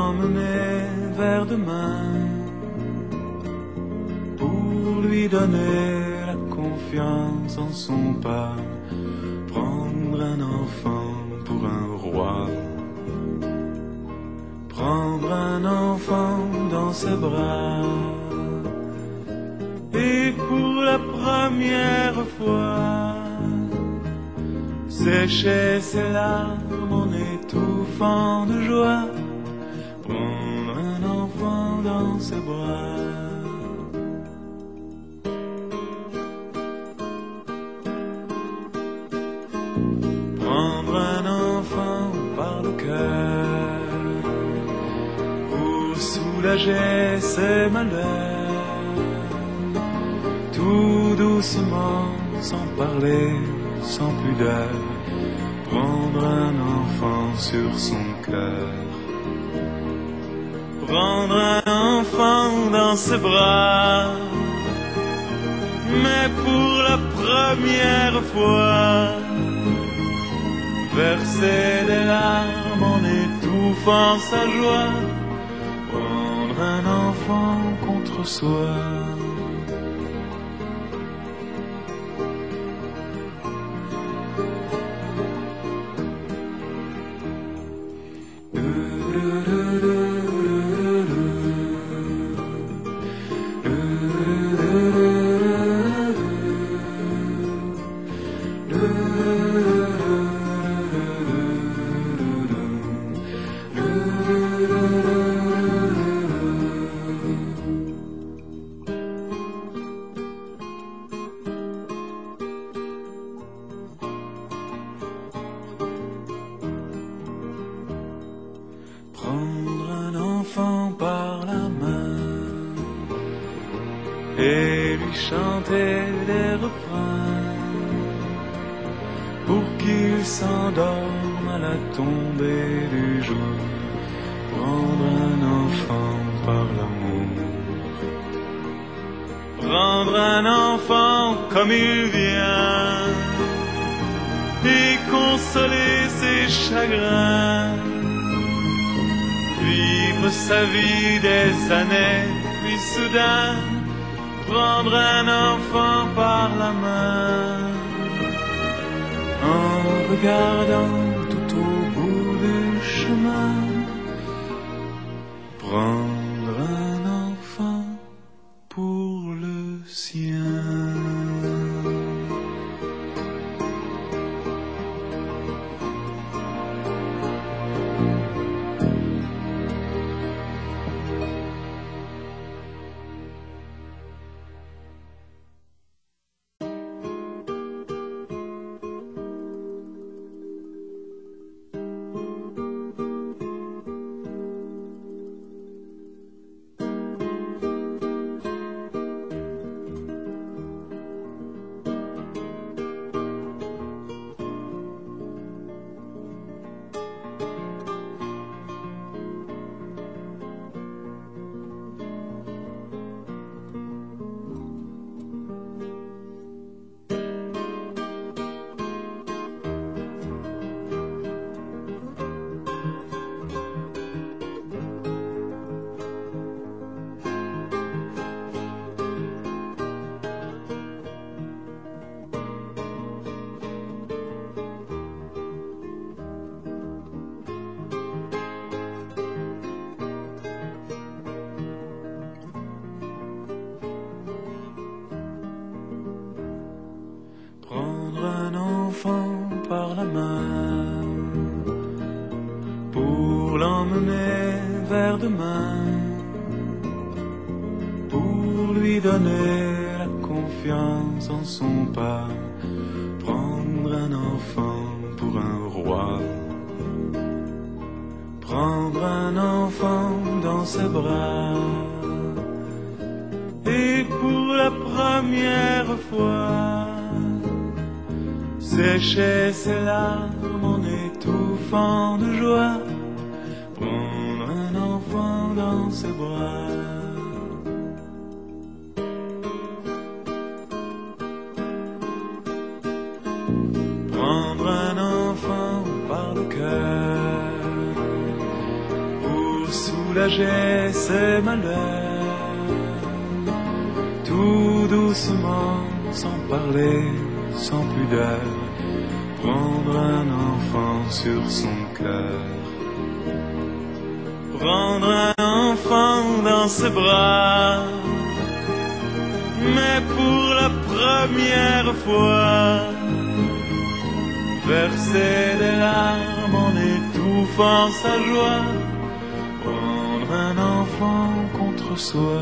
l'emmener vers demain, pour lui donner la confiance en son pas, prendre un enfant pour un roi, prendre un enfant dans ses bras, et pour la première fois, sécher ses larmes en étouffant de joie, prendre un enfant dans ses bras. Prendre un enfant par le cœur pour soulager ses malheurs, tout doucement, sans parler, sans pudeur, prendre un enfant sur son cœur, prendre un enfant dans ses bras, mais pour la première fois, verser des larmes en étouffant sa joie, prendre un enfant contre soi. Prendre un enfant par la main et lui chanter des refrains pour qu'il s'endorme à la tombée du jour. Prendre un enfant par l'amour, prendre un enfant comme il vient et consoler ses chagrins, vivre sa vie des années, puis soudain prendre un enfant par la main, en regardant tout au bout du chemin, prendre un enfant pour le sien. Par la main, pour l'emmener vers demain, pour lui donner la confiance en son pas, prendre un enfant pour un roi, prendre un enfant dans ses bras, et pour la première fois, sécher ses larmes en étouffant de joie, prendre un enfant dans ses bras. Prendre un enfant par le cœur pour partager ses malheurs, tout doucement, sans parler, sans pudeur, prendre un enfant sur son cœur. Prendre un enfant dans ses bras, mais pour la première fois, verser des larmes en étouffant sa joie, prendre un enfant contre soi.